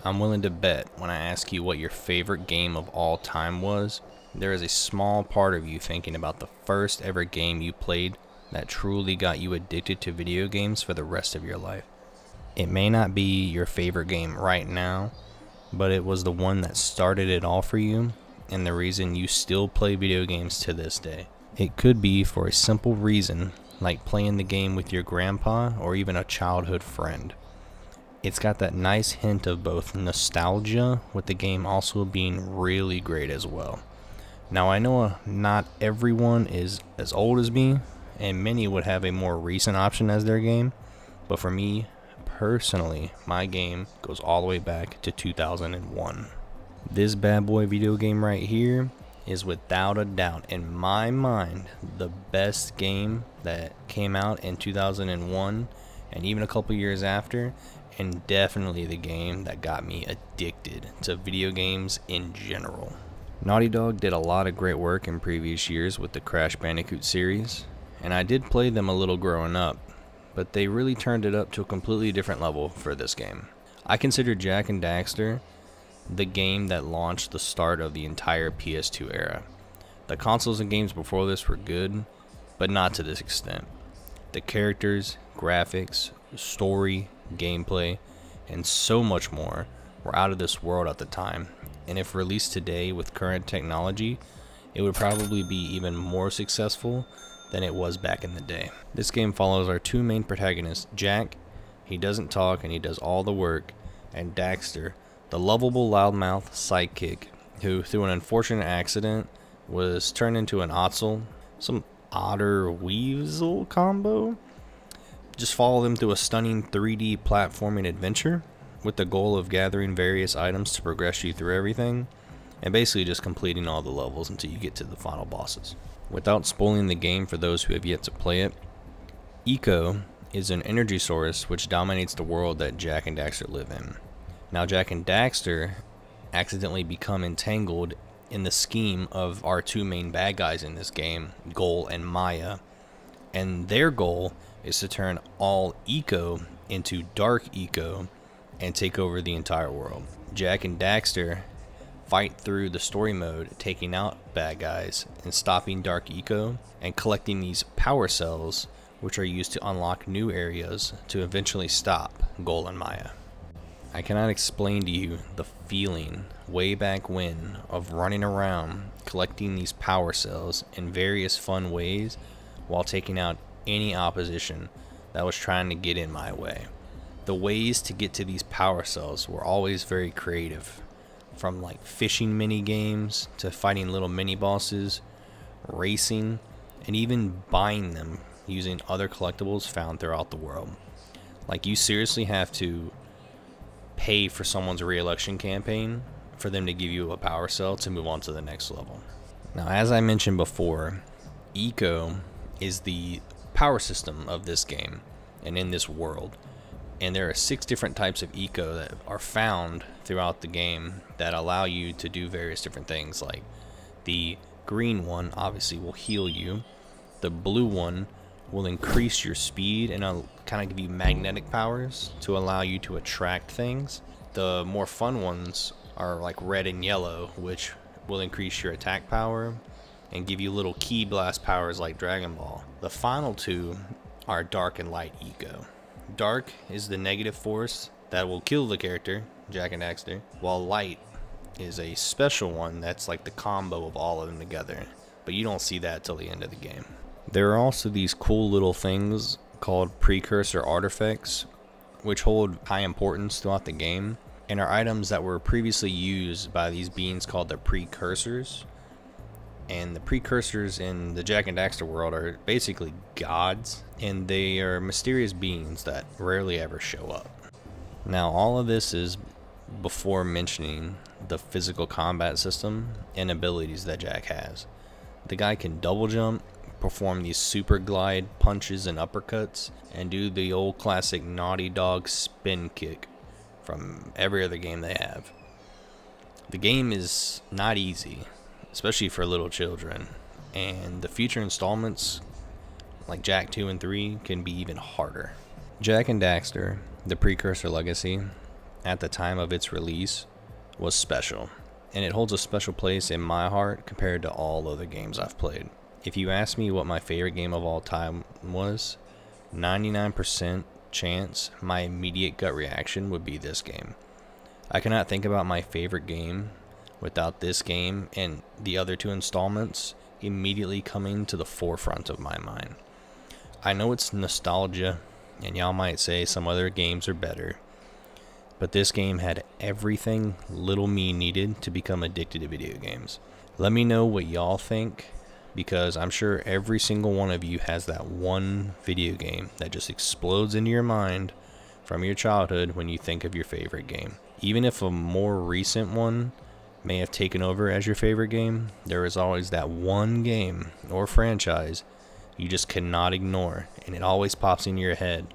I'm willing to bet when I ask you what your favorite game of all time was, there is a small part of you thinking about the first ever game you played that truly got you addicted to video games for the rest of your life. It may not be your favorite game right now, but it was the one that started it all for you and the reason you still play video games to this day. It could be for a simple reason, like playing the game with your grandpa or even a childhood friend. It's got that nice hint of both nostalgia, with the game also being really great as well. Now I know not everyone is as old as me, and many would have a more recent option as their game, but for me personally, my game goes all the way back to 2001. This bad boy video game right here is without a doubt, in my mind, the best game that came out in 2001 and even a couple years after, and definitely the game that got me addicted to video games in general. Naughty Dog did a lot of great work in previous years with the Crash Bandicoot series, and I did play them a little growing up, but they really turned it up to a completely different level for this game. I consider Jak and Daxter the game that launched the start of the entire PS2 era. The consoles and games before this were good, but not to this extent. The characters, graphics, story, gameplay, and so much more were out of this world at the time, and if released today with current technology, it would probably be even more successful than it was back in the day. This game follows our two main protagonists, Jak, he doesn't talk and he does all the work, and Daxter, the lovable loudmouth sidekick who, through an unfortunate accident, was turned into an Ottsel, some otter weasel combo. Just follow them through a stunning 3D platforming adventure with the goal of gathering various items to progress you through everything, and basically just completing all the levels until you get to the final bosses. Without spoiling the game for those who have yet to play it, Eco is an energy source which dominates the world that Jak and Daxter live in. Now Jak and Daxter accidentally become entangled in the scheme of our two main bad guys in this game, Gull and Maya, and their goal is to turn all Eco into Dark Eco and take over the entire world. Jak and Daxter fight through the story mode, taking out bad guys and stopping Dark Eco and collecting these power cells, which are used to unlock new areas to eventually stop Gull and Maya. I cannot explain to you the feeling way back when of running around collecting these power cells in various fun ways while taking out any opposition that was trying to get in my way. The ways to get to these power cells were always very creative, from like fishing mini games to fighting little mini bosses, racing, and even buying them using other collectibles found throughout the world. Like, you seriously have to pay for someone's re-election campaign for them to give you a power cell to move on to the next level. Now, as I mentioned before, Eco is the power system of this game and in this world, and there are 6 different types of Eco that are found throughout the game that allow you to do various different things. Like, the green one obviously will heal you, the blue one will increase your speed and kind of give you magnetic powers to allow you to attract things. The more fun ones are like red and yellow, which will increase your attack power and give you little ki blast powers like Dragon Ball. The final 2 are Dark and Light Eco. Dark is the negative force that will kill the character, Jak and Daxter, while Light is a special one that's like the combo of all of them together, but you don't see that till the end of the game. There are also these cool little things called precursor artifacts, which hold high importance throughout the game, and are items that were previously used by these beings called the precursors. And the precursors in the Jak and Daxter world are basically gods, and they are mysterious beings that rarely ever show up. Now, all of this is before mentioning the physical combat system and abilities that Jak has. The guy can double jump, perform these super glide punches and uppercuts, and do the old classic Naughty Dog spin kick from every other game they have. The game is not easy, especially for little children, and the future installments like Jak 2 and 3 can be even harder. Jak and Daxter, the Precursor Legacy, at the time of its release was special, and it holds a special place in my heart compared to all other games I've played. If you ask me what my favorite game of all time was, 99% chance my immediate gut reaction would be this game. I cannot think about my favorite game without this game and the other two installments immediately coming to the forefront of my mind. I know it's nostalgia, and y'all might say some other games are better, but this game had everything little me needed to become addicted to video games. Let me know what y'all think, because I'm sure every single one of you has that one video game that just explodes into your mind from your childhood when you think of your favorite game. Even if a more recent one may have taken over as your favorite game, there is always that one game or franchise you just cannot ignore, and it always pops in your head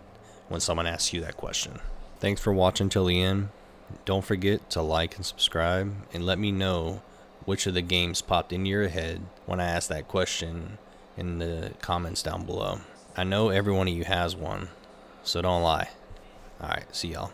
when someone asks you that question. Thanks for watching till the end. Don't forget to like and subscribe, and let me know which of the games popped into your head when I asked that question in the comments down below. I know every one of you has one, so don't lie. Alright, see y'all.